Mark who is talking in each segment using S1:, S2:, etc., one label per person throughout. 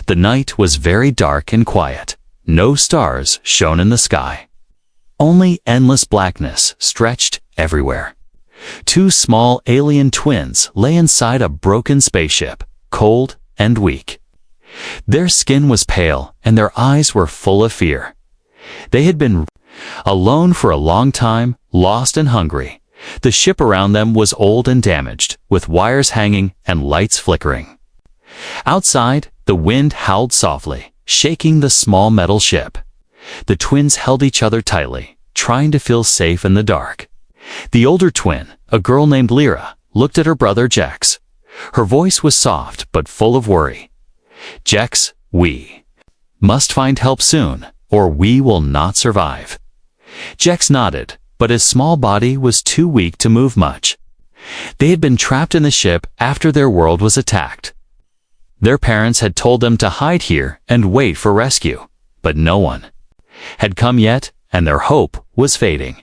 S1: The night was very dark and quiet. No stars shone in the sky. Only endless blackness stretched everywhere. Two small alien twins lay inside a broken spaceship, cold and weak. Their skin was pale and their eyes were full of fear. They had been alone for a long time, lost and hungry. The ship around them was old and damaged, with wires hanging and lights flickering. Outside, the wind howled softly, shaking the small metal ship. The twins held each other tightly, trying to feel safe in the dark. The older twin, a girl named Lyra, looked at her brother Jex. Her voice was soft but full of worry. "Jex, we must find help soon, or we will not survive." Jex nodded, but his small body was too weak to move much. They had been trapped in the ship after their world was attacked. Their parents had told them to hide here and wait for rescue, but no one had come yet, and their hope was fading.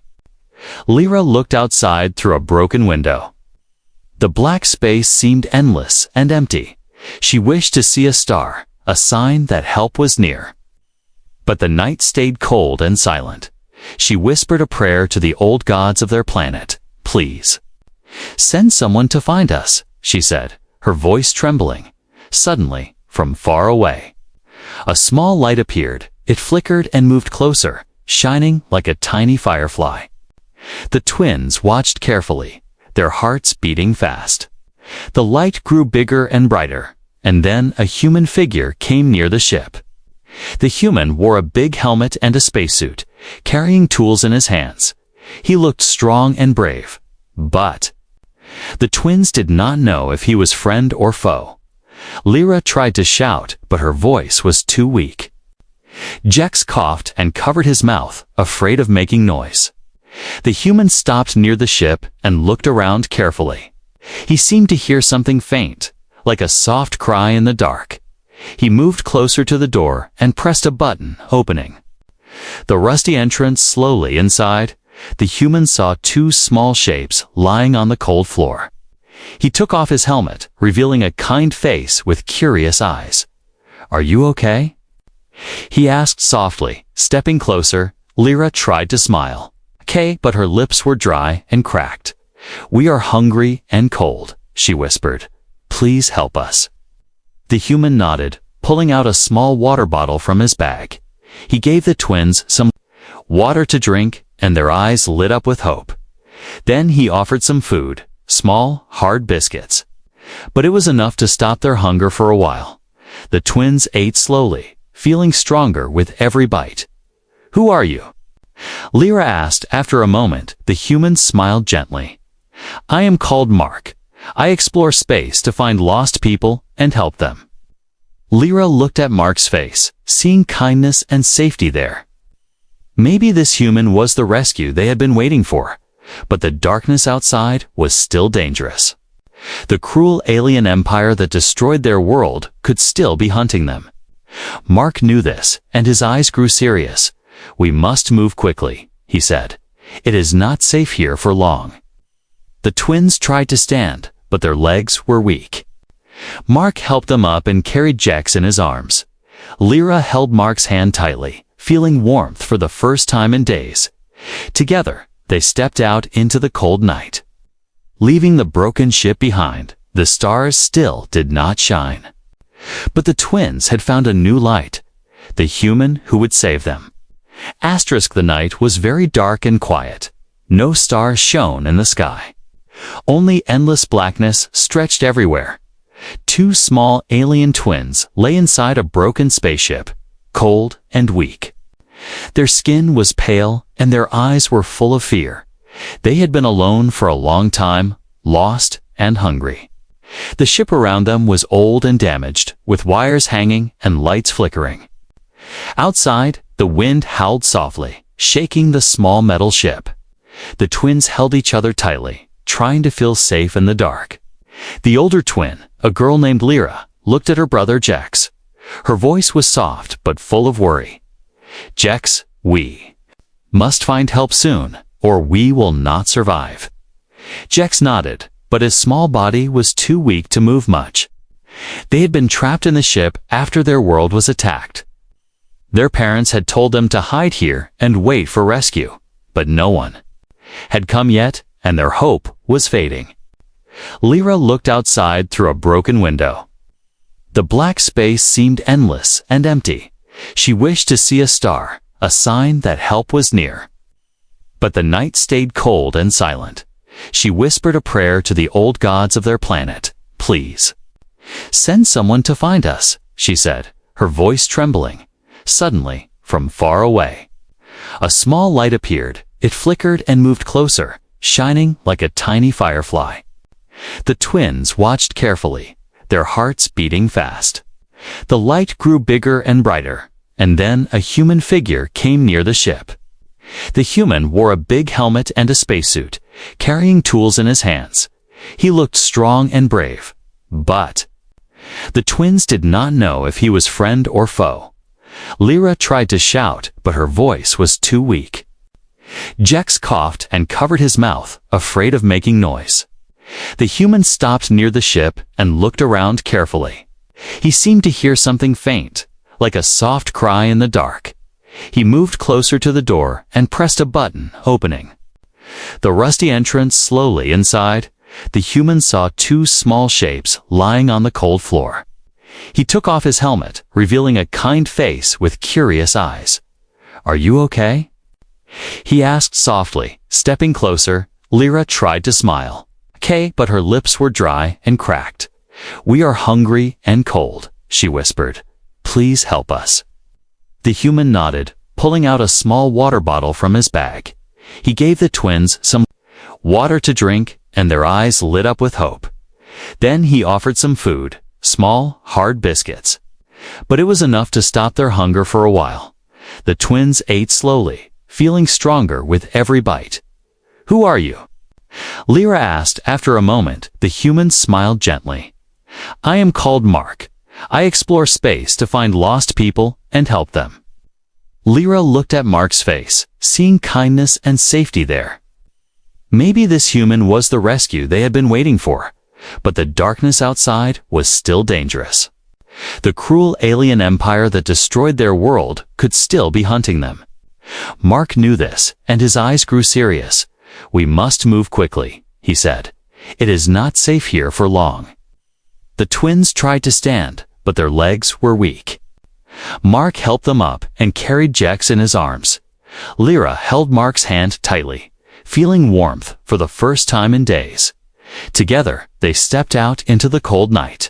S1: Lyra looked outside through a broken window. The black space seemed endless and empty. She wished to see a star, a sign that help was near. But the night stayed cold and silent. She whispered a prayer to the old gods of their planet. "Please, send someone to find us," she said, her voice trembling. Suddenly, from far away, a small light appeared. It flickered and moved closer, shining like a tiny firefly. The twins watched carefully, their hearts beating fast. The light grew bigger and brighter, and then a human figure came near the ship. The human wore a big helmet and a spacesuit, carrying tools in his hands. He looked strong and brave, but the twins did not know if he was friend or foe. Lyra tried to shout, but her voice was too weak. Jex coughed and covered his mouth, afraid of making noise. The human stopped near the ship and looked around carefully. He seemed to hear something faint, like a soft cry in the dark. He moved closer to the door and pressed a button, opening the rusty entrance slowly. Inside, the human saw two small shapes lying on the cold floor. He took off his helmet, revealing a kind face with curious eyes. "Are you okay?" he asked softly. Stepping closer, Lyra tried to smile. "Okay," but her lips were dry and cracked. "We are hungry and cold," she whispered. "Please help us." The human nodded, pulling out a small water bottle from his bag. He gave the twins some water to drink, and their eyes lit up with hope. Then he offered some food, small, hard biscuits. But it was enough to stop their hunger for a while. The twins ate slowly, feeling stronger with every bite. "Who are you?" Lyra asked. After a moment, the human smiled gently. "I am called Mark. I explore space to find lost people and help them." Lyra looked at Mark's face, seeing kindness and safety there. Maybe this human was the rescue they had been waiting for, but the darkness outside was still dangerous. The cruel alien empire that destroyed their world could still be hunting them. Mark knew this, and his eyes grew serious. "We must move quickly," he said. "It is not safe here for long." The twins tried to stand, but their legs were weak. Mark helped them up and carried Jex in his arms. Lyra held Mark's hand tightly, feeling warmth for the first time in days. Together, they stepped out into the cold night. Leaving the broken ship behind, the stars still did not shine. But the twins had found a new light, the human who would save them. The night was very dark and quiet. No stars shone in the sky. Only endless blackness stretched everywhere. Two small alien twins lay inside a broken spaceship, cold and weak. Their skin was pale and their eyes were full of fear. They had been alone for a long time, lost and hungry. The ship around them was old and damaged, with wires hanging and lights flickering. Outside, the wind howled softly, shaking the small metal ship. The twins held each other tightly, trying to feel safe in the dark. The older twin, a girl named Lyra, looked at her brother Jex. Her voice was soft but full of worry. "Jex, we must find help soon, or we will not survive." Jex nodded, but his small body was too weak to move much. They had been trapped in the ship after their world was attacked. Their parents had told them to hide here and wait for rescue, but no one had come yet, and their hope was fading. Lyra looked outside through a broken window. The black space seemed endless and empty. She wished to see a star, a sign that help was near. But the night stayed cold and silent. She whispered a prayer to the old gods of their planet. "Please, send someone to find us," she said, her voice trembling. Suddenly, from far away, a small light appeared. It flickered and moved closer, shining like a tiny firefly. The twins watched carefully, their hearts beating fast. The light grew bigger and brighter, and then a human figure came near the ship. The human wore a big helmet and a spacesuit, carrying tools in his hands. He looked strong and brave, but the twins did not know if he was friend or foe. Lyra tried to shout, but her voice was too weak. Jex coughed and covered his mouth, afraid of making noise. The human stopped near the ship and looked around carefully. He seemed to hear something faint, like a soft cry in the dark. He moved closer to the door and pressed a button, opening the rusty entrance slowly. Inside, the human saw two small shapes lying on the cold floor. He took off his helmet, revealing a kind face with curious eyes. "Are you okay?" he asked softly. Stepping closer, Lyra tried to smile. "Okay," but her lips were dry and cracked. "We are hungry and cold," she whispered. "Please help us." The human nodded, pulling out a small water bottle from his bag. He gave the twins some water to drink, and their eyes lit up with hope. Then he offered some food, small, hard biscuits. But it was enough to stop their hunger for a while. The twins ate slowly, feeling stronger with every bite. "Who are you?" Lyra asked. After a moment, the human smiled gently. "I am called Mark. I explore space to find lost people and help them." Lyra looked at Mark's face, seeing kindness and safety there. Maybe this human was the rescue they had been waiting for, but the darkness outside was still dangerous. The cruel alien empire that destroyed their world could still be hunting them. Mark knew this, and his eyes grew serious. "We must move quickly," he said. "It is not safe here for long." The twins tried to stand, but their legs were weak. Mark helped them up and carried Jex in his arms. Lyra held Mark's hand tightly, feeling warmth for the first time in days. Together, they stepped out into the cold night.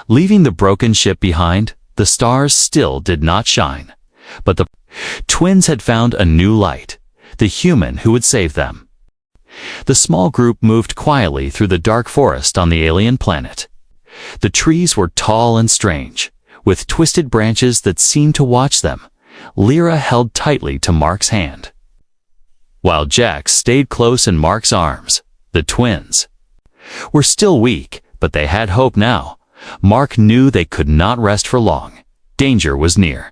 S1: Leaving the broken ship behind, the stars still did not shine. But the twins had found a new light, the human who would save them. The small group moved quietly through the dark forest on the alien planet. The trees were tall and strange, with twisted branches that seemed to watch them. Lyra held tightly to Mark's hand, while Jex stayed close in Mark's arms. The twins were still weak, but they had hope now. Mark knew they could not rest for long. Danger was near,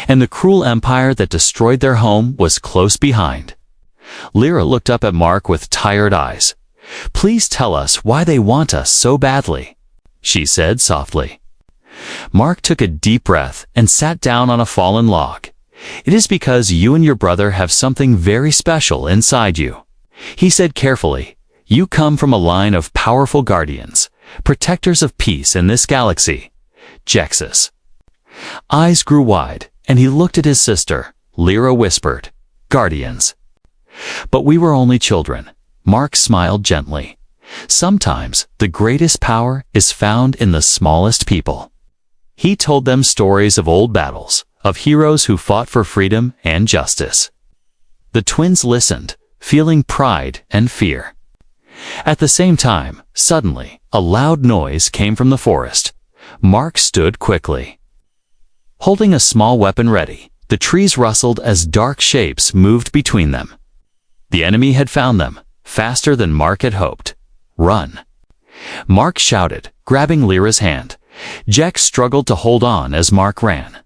S1: and the cruel empire that destroyed their home was close behind. Lyra looked up at Mark with tired eyes. "Please tell us why they want us so badly," she said softly. Mark took a deep breath and sat down on a fallen log. "It is because you and your brother have something very special inside you," he said carefully. "You come from a line of powerful guardians, protectors of peace in this galaxy." Jex's eyes grew wide, and he looked at his sister. Lyra whispered, "Guardians." "But we were only children." Mark smiled gently. "Sometimes the greatest power is found in the smallest people." He told them stories of old battles, of heroes who fought for freedom and justice. The twins listened, feeling pride and fear. At the same time, suddenly, a loud noise came from the forest. Mark stood quickly, holding a small weapon ready. The trees rustled as dark shapes moved between them. The enemy had found them, faster than Mark had hoped. "Run!" Mark shouted, grabbing Lyra's hand. Jex struggled to hold on as Mark ran,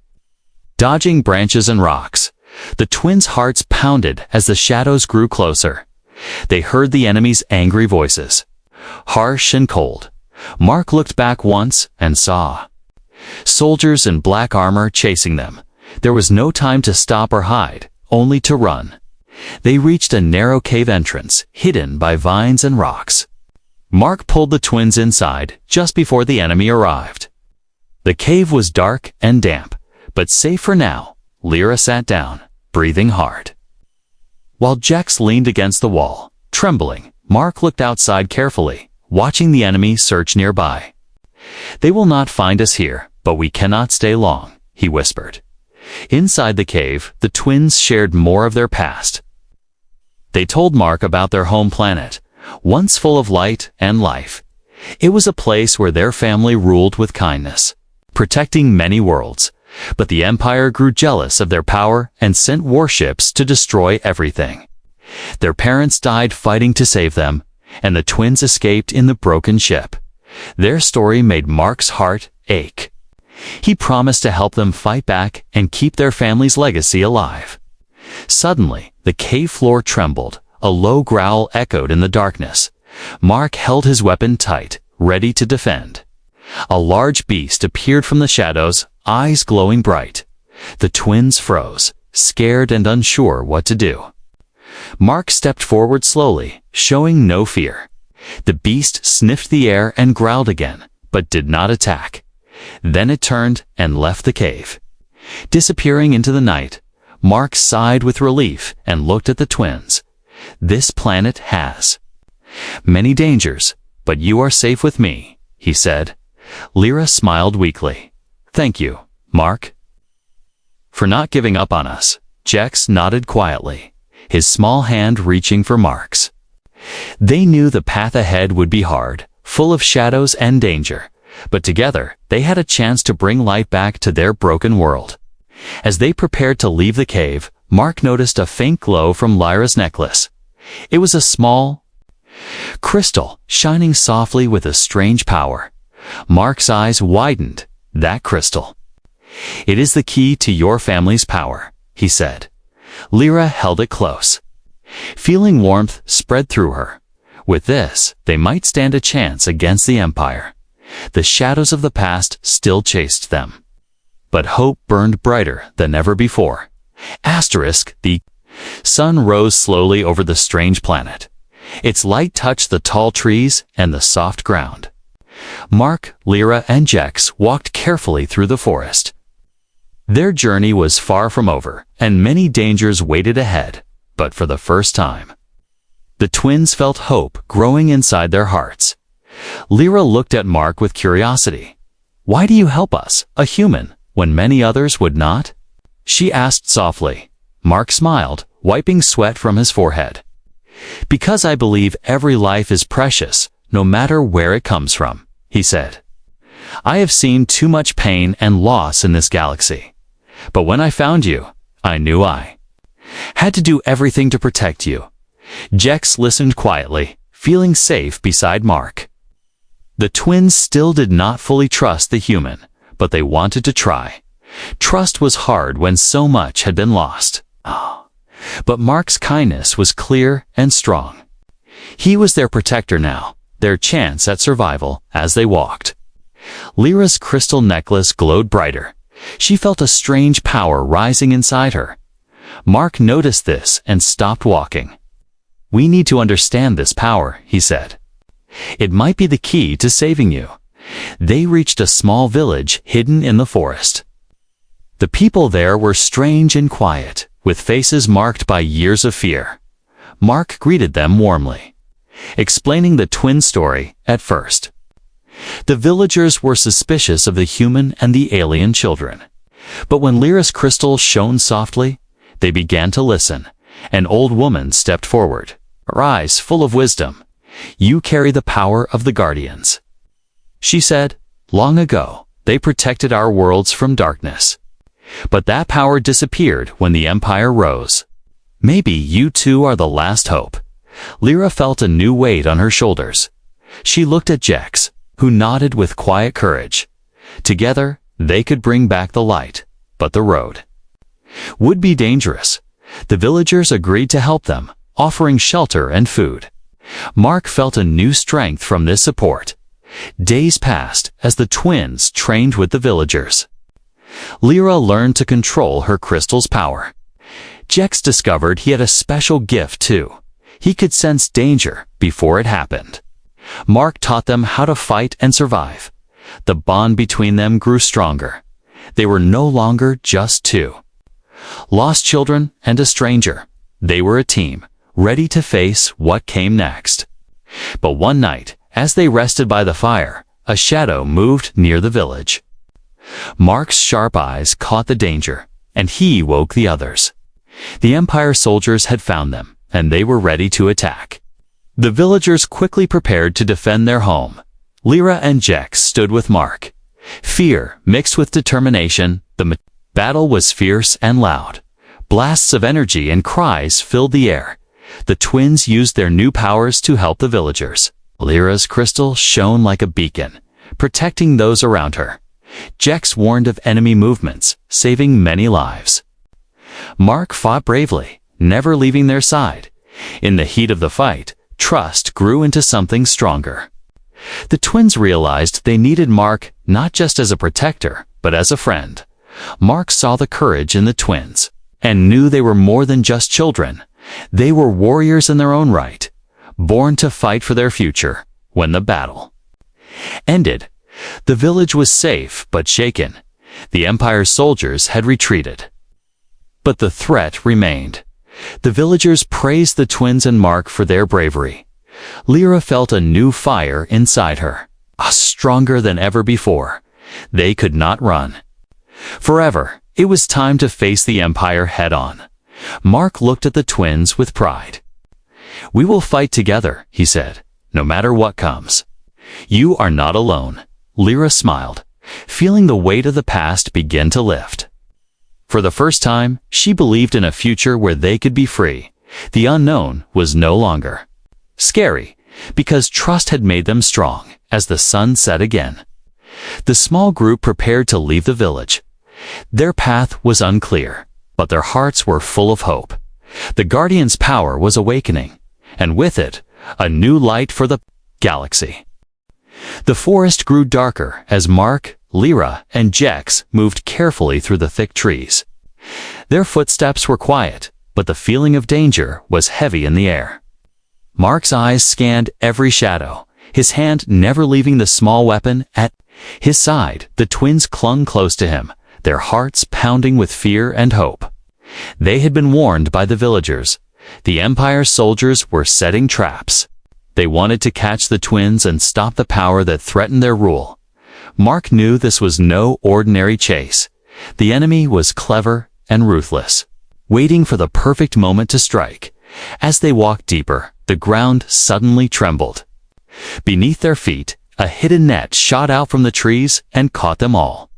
S1: dodging branches and rocks. The twins' hearts pounded as the shadows grew closer. They heard the enemy's angry voices, harsh and cold. Mark looked back once and saw soldiers in black armor chasing them. There was no time to stop or hide, only to run. They reached a narrow cave entrance, hidden by vines and rocks. Mark pulled the twins inside just before the enemy arrived. The cave was dark and damp, but safe for now. Lyra sat down, breathing hard. While Jex leaned against the wall, trembling, Mark looked outside carefully, watching the enemy search nearby. "They will not find us here, but we cannot stay long," he whispered. Inside the cave, the twins shared more of their past. They told Mark about their home planet, once full of light and life. It was a place where their family ruled with kindness, protecting many worlds. But the Empire grew jealous of their power and sent warships to destroy everything. Their parents died fighting to save them, and the twins escaped in the broken ship. Their story made Mark's heart ache. He promised to help them fight back and keep their family's legacy alive. Suddenly, the cave floor trembled. A low growl echoed in the darkness. Mark held his weapon tight, ready to defend. A large beast appeared from the shadows, eyes glowing bright. The twins froze, scared and unsure what to do. Mark stepped forward slowly, showing no fear. The beast sniffed the air and growled again, but did not attack. Then it turned and left the cave. Disappearing into the night, Mark sighed with relief and looked at the twins. "This planet has many dangers, but you are safe with me," he said. Lyra smiled weakly. "Thank you, Mark, for not giving up on us." Jex nodded quietly, his small hand reaching for Mark's. They knew the path ahead would be hard, full of shadows and danger, but together they had a chance to bring light back to their broken world. As they prepared to leave the cave, Mark noticed a faint glow from Lyra's necklace. It was a small crystal, shining softly with a strange power. Mark's eyes widened. "That crystal. It is the key to your family's power," he said. Lyra held it close. Feeling warmth spread through her. With this, they might stand a chance against the Empire. The shadows of the past still chased them, but hope burned brighter than ever before. The sun rose slowly over the strange planet. Its light touched the tall trees and the soft ground. Mark, Lyra, and Jex walked carefully through the forest. Their journey was far from over, and many dangers waited ahead, but for the first time, the twins felt hope growing inside their hearts. Lyra looked at Mark with curiosity. "Why do you help us, a human, when many others would not?" she asked softly. Mark smiled, wiping sweat from his forehead. "Because I believe every life is precious, no matter where it comes from," he said. "I have seen too much pain and loss in this galaxy. But when I found you, I knew I had to do everything to protect you." Jex listened quietly, feeling safe beside Mark. The twins still did not fully trust the human, but they wanted to try. Trust was hard when so much had been lost. But Mark's kindness was clear and strong. He was their protector now, their chance at survival as they walked. Lyra's crystal necklace glowed brighter. She felt a strange power rising inside her. Mark noticed this and stopped walking. "We need to understand this power," he said. "It might be the key to saving you." They reached a small village hidden in the forest. The people there were strange and quiet, with faces marked by years of fear. Mark greeted them warmly, explaining the twin story at first. The villagers were suspicious of the human and the alien children. But when Lyra's crystal shone softly, they began to listen. An old woman stepped forward, her eyes full of wisdom. "You carry the power of the guardians," she said. "Long ago, they protected our worlds from darkness. But that power disappeared when the Empire rose. Maybe you too are the last hope." Lyra felt a new weight on her shoulders. She looked at Jex, who nodded with quiet courage. Together, they could bring back the light, but the road would be dangerous. The villagers agreed to help them, offering shelter and food. Mark felt a new strength from this support. Days passed as the twins trained with the villagers. Lyra learned to control her crystal's power. Jex discovered he had a special gift too. He could sense danger before it happened. Mark taught them how to fight and survive. The bond between them grew stronger. They were no longer just two. Lost children and a stranger. They were a team, ready to face what came next. But one night, as they rested by the fire, a shadow moved near the village. Mark's sharp eyes caught the danger, and he woke the others. The Empire soldiers had found them, and they were ready to attack. The villagers quickly prepared to defend their home. Lyra and Jex stood with Mark. Fear mixed with determination, the battle was fierce and loud. Blasts of energy and cries filled the air. The twins used their new powers to help the villagers. Lyra's crystal shone like a beacon, protecting those around her. Jex warned of enemy movements, saving many lives. Mark fought bravely, never leaving their side. In the heat of the fight, trust grew into something stronger. The twins realized they needed Mark not just as a protector, but as a friend. Mark saw the courage in the twins, and knew they were more than just children. They were warriors in their own right, born to fight for their future. When the battle ended, the village was safe but shaken. The Empire's soldiers had retreated. But the threat remained. The villagers praised the twins and Mark for their bravery. Lyra felt a new fire inside her, stronger than ever before. They could not run forever. It was time to face the Empire head-on. Mark looked at the twins with pride. "We will fight together," he said, "no matter what comes." "You are not alone." Lyra smiled, feeling the weight of the past begin to lift. For the first time, she believed in a future where they could be free. The unknown was no longer scary, because trust had made them strong. As the sun set again, the small group prepared to leave the village. Their path was unclear, but their hearts were full of hope. The Guardian's power was awakening, and with it, a new light for the galaxy. The forest grew darker as Mark, Lyra, and Jex moved carefully through the thick trees. Their footsteps were quiet, but the feeling of danger was heavy in the air. Mark's eyes scanned every shadow, his hand never leaving the small weapon at his side. The twins clung close to him, their hearts pounding with fear and hope. They had been warned by the villagers. The Empire soldiers were setting traps. They wanted to catch the twins and stop the power that threatened their rule. Mark knew this was no ordinary chase. The enemy was clever and ruthless, waiting for the perfect moment to strike. As they walked deeper, the ground suddenly trembled. Beneath their feet, a hidden net shot out from the trees and caught them all.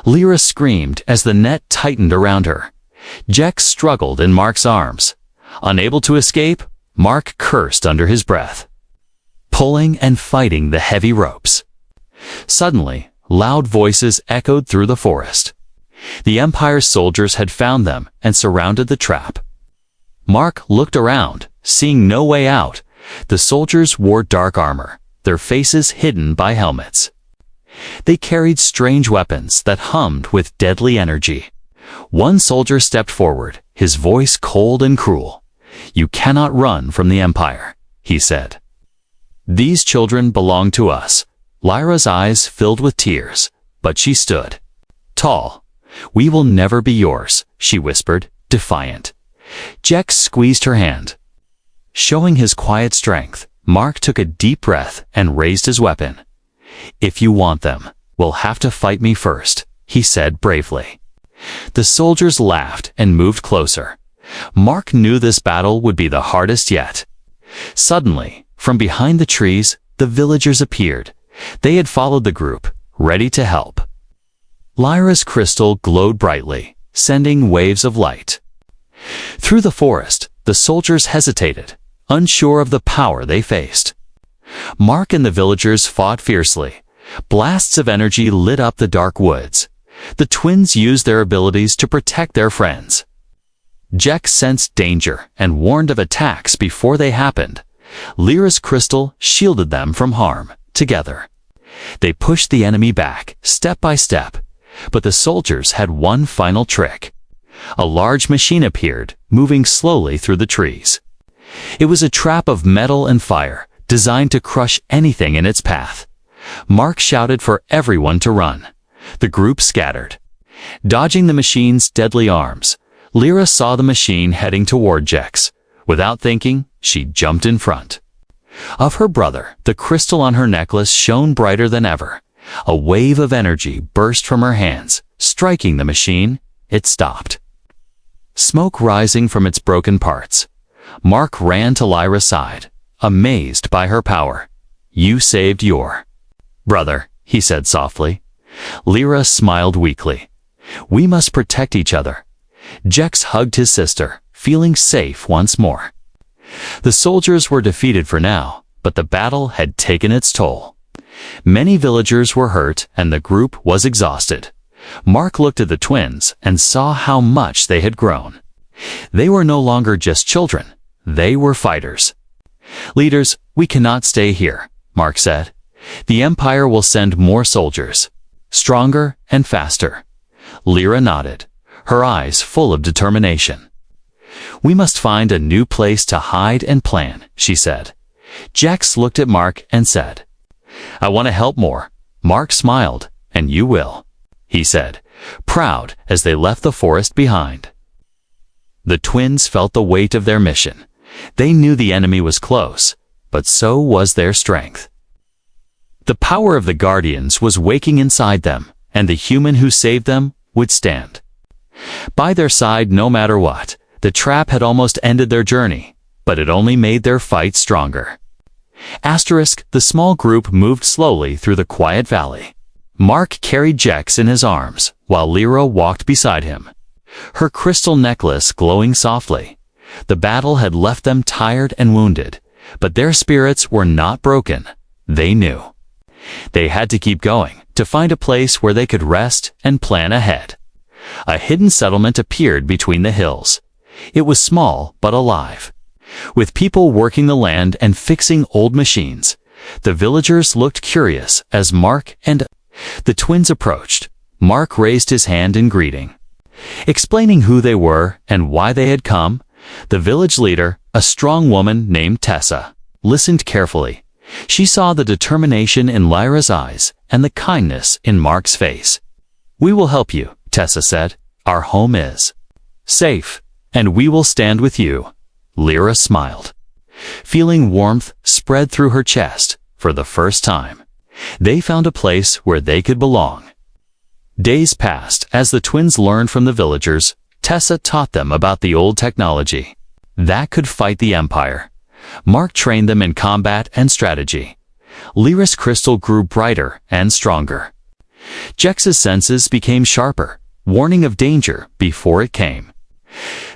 S1: Lyra screamed as the net tightened around her. Jex struggled in Mark's arms. Unable to escape, Mark cursed under his breath, pulling and fighting the heavy ropes. Suddenly, loud voices echoed through the forest. The Empire's soldiers had found them and surrounded the trap. Mark looked around, seeing no way out. The soldiers wore dark armor, their faces hidden by helmets. They carried strange weapons that hummed with deadly energy. One soldier stepped forward, his voice cold and cruel. "You cannot run from the Empire," he said. "These children belong to us." Lyra's eyes filled with tears, but she stood tall. "We will never be yours," she whispered, defiant. Jex squeezed her hand. Showing his quiet strength, Mark took a deep breath and raised his weapon. "If you want them, we'll have to fight me first," he said bravely. The soldiers laughed and moved closer. Mark knew this battle would be the hardest yet. Suddenly, from behind the trees, the villagers appeared. They had followed the group, ready to help. Lyra's crystal glowed brightly, sending waves of light. Through the forest, the soldiers hesitated, unsure of the power they faced. Mark and the villagers fought fiercely. Blasts of energy lit up the dark woods. The twins used their abilities to protect their friends. Jex sensed danger and warned of attacks before they happened. Lyra's crystal shielded them from harm. Together, They pushed the enemy back, step by step, but the soldiers had one final trick. A large machine appeared, moving slowly through the trees. It was a trap of metal and fire, designed to crush anything in its path. Mark shouted for everyone to run. The group scattered. Dodging the machine's deadly arms, Lyra saw the machine heading toward Jex. Without thinking, she jumped in front. Of her brother, the crystal on her necklace shone brighter than ever. A wave of energy burst from her hands. Striking the machine, it stopped. Smoke rising from its broken parts. Mark ran to Lyra's side, amazed by her power. "You saved your brother," he said softly. Lyra smiled weakly. "We must protect each other." Jex hugged his sister, feeling safe once more. The soldiers were defeated for now, but the battle had taken its toll. Many villagers were hurt and the group was exhausted. Mark looked at the twins and saw how much they had grown. They were no longer just children. They were fighters. "Leaders, we cannot stay here," Mark said. "The Empire will send more soldiers. Stronger and faster." Lyra nodded, her eyes full of determination. "We must find a new place to hide and plan," she said. Jex looked at Mark and said, "I want to help more." Mark smiled. "And you will," he said, proud as they left the forest behind. The twins felt the weight of their mission. They knew the enemy was close, but so was their strength. The power of the Guardians was waking inside them, and the human who saved them would stand by their side no matter what. The trap had almost ended their journey, but it only made their fight stronger. The small group moved slowly through the quiet valley. Mark carried Jex in his arms, while Lyra walked beside him, her crystal necklace glowing softly. The battle had left them tired and wounded, but their spirits were not broken. They knew they had to keep going, to find a place where they could rest and plan ahead. A hidden settlement appeared between the hills. It was small but alive, with people working the land and fixing old machines. The villagers looked curious as Mark and the twins approached. Mark raised his hand in greeting, explaining who they were and why they had come. The village leader, a strong woman named Tessa, listened carefully. She saw the determination in Lyra's eyes and the kindness in Mark's face. "We will help you," Tessa said. "Our home is safe, and we will stand with you." Lyra smiled, feeling warmth spread through her chest. For the first time, they found a place where they could belong. Days passed as the twins learned from the villagers. Tessa taught them about the old technology that could fight the Empire. Mark trained them in combat and strategy. Lyra's crystal grew brighter and stronger. Jex's senses became sharper, warning of danger before it came.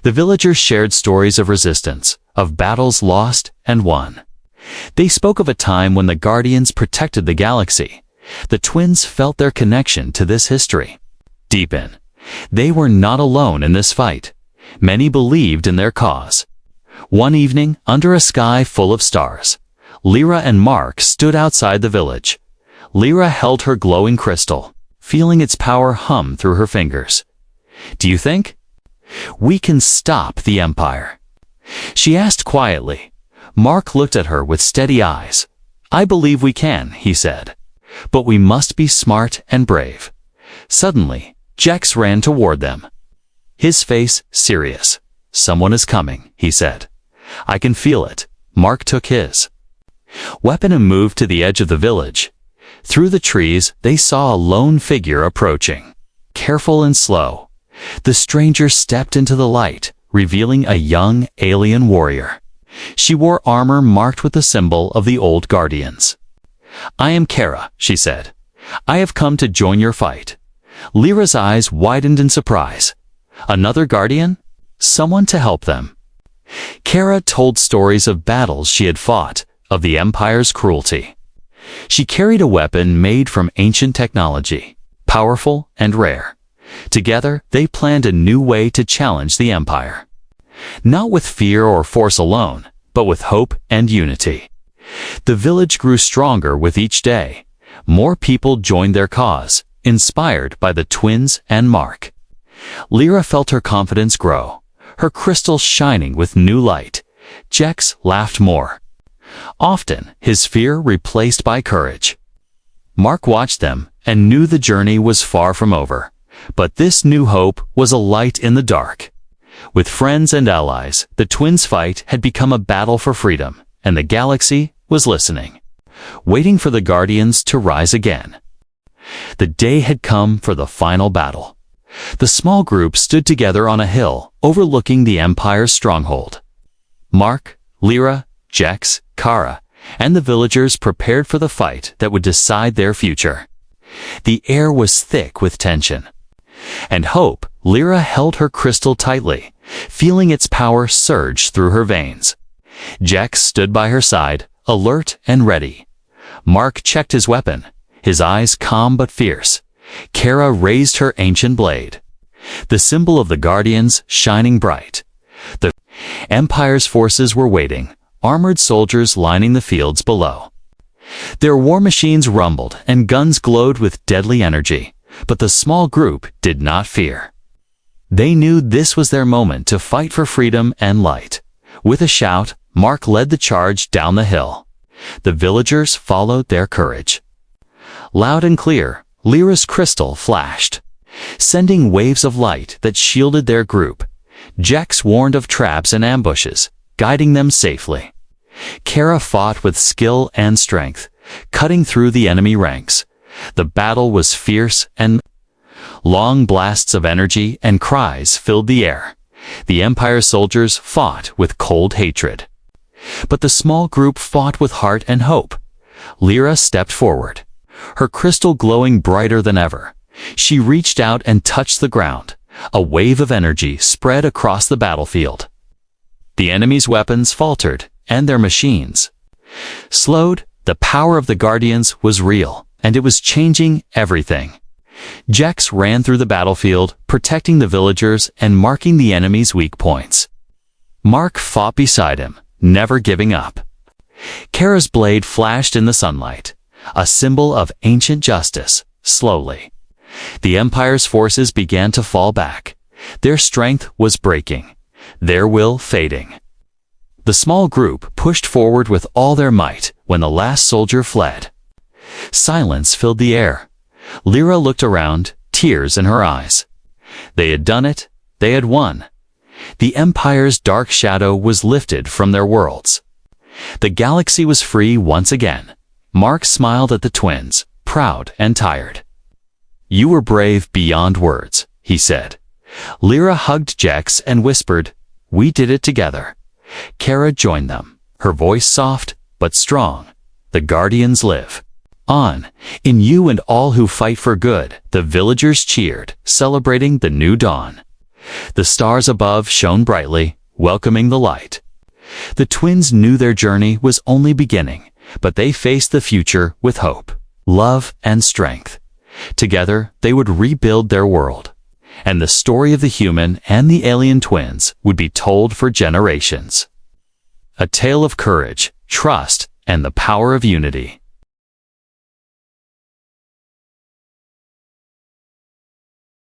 S1: The villagers shared stories of resistance, of battles lost and won. They spoke of a time when the Guardians protected the galaxy. The twins felt their connection to this history deepen. They were not alone in this fight. Many believed in their cause. One evening, under a sky full of stars, Lyra and Mark stood outside the village. Lyra held her glowing crystal, feeling its power hum through her fingers. "Do you think we can stop the Empire?" she asked quietly. Mark looked at her with steady eyes. "I believe we can," he said. "But we must be smart and brave." Suddenly, Jex ran toward them, his face serious. "Someone is coming," he said. "I can feel it." Mark took his weapon and moved to the edge of the village. Through the trees, they saw a lone figure approaching, careful and slow. The stranger stepped into the light, revealing a young alien warrior. She wore armor marked with the symbol of the old Guardians. "I am Kara," she said. "I have come to join your fight." Lyra's eyes widened in surprise. Another Guardian? Someone to help them. Kara told stories of battles she had fought, of the Empire's cruelty. She carried a weapon made from ancient technology, powerful and rare. Together, they planned a new way to challenge the Empire. Not with fear or force alone, but with hope and unity. The village grew stronger with each day. More people joined their cause, inspired by the twins and Mark. Lyra felt her confidence grow, her crystal shining with new light. Jex laughed more. Often, his fear replaced by courage. Mark watched them and knew the journey was far from over. But this new hope was a light in the dark. With friends and allies, the twins' fight had become a battle for freedom, and the galaxy was listening, waiting for the Guardians to rise again. The day had come for the final battle. The small group stood together on a hill overlooking the Empire's stronghold. Mark, Lyra, Jex, Kara, and the villagers prepared for the fight that would decide their future. The air was thick with tension. And hope, Lyra held her crystal tightly, feeling its power surge through her veins. Jex stood by her side, alert and ready. Mark checked his weapon, his eyes calm but fierce. Kara raised her ancient blade, the symbol of the Guardians shining bright. The Empire's forces were waiting, armored soldiers lining the fields below. Their war machines rumbled and guns glowed with deadly energy, but the small group did not fear. They knew this was their moment to fight for freedom and light. With a shout, Mark led the charge down the hill. The villagers followed their courage. Loud and clear, Lyra's crystal flashed, sending waves of light that shielded their group. Jex warned of traps and ambushes, guiding them safely. Kara fought with skill and strength, cutting through the enemy ranks. The battle was fierce and long blasts of energy and cries filled the air. The Empire soldiers fought with cold hatred. But the small group fought with heart and hope. Lyra stepped forward, her crystal glowing brighter than ever. She reached out and touched the ground. A wave of energy spread across the battlefield. The enemy's weapons faltered, and their machines slowed. The power of the Guardians was real, and it was changing everything. Jex ran through the battlefield, protecting the villagers and marking the enemy's weak points. Mark fought beside him, never giving up. Kara's blade flashed in the sunlight, a symbol of ancient justice. Slowly, the Empire's forces began to fall back. Their strength was breaking, their will fading. The small group pushed forward with all their might when the last soldier fled. Silence filled the air. Lyra looked around, tears in her eyes. They had done it. They had won. The Empire's dark shadow was lifted from their worlds. The galaxy was free once again. Mark smiled at the twins, proud and tired. "You were brave beyond words," he said. Lyra hugged Jex and whispered, "We did it together." Kara joined them, her voice soft but strong. "The Guardians live on, in you and all who fight for good." The villagers cheered, celebrating the new dawn. The stars above shone brightly, welcoming the light. The twins knew their journey was only beginning, but they faced the future with hope, love, and strength. Together, they would rebuild their world, and the story of the human and the alien twins would be told for generations. A tale of courage, trust, and the power of unity.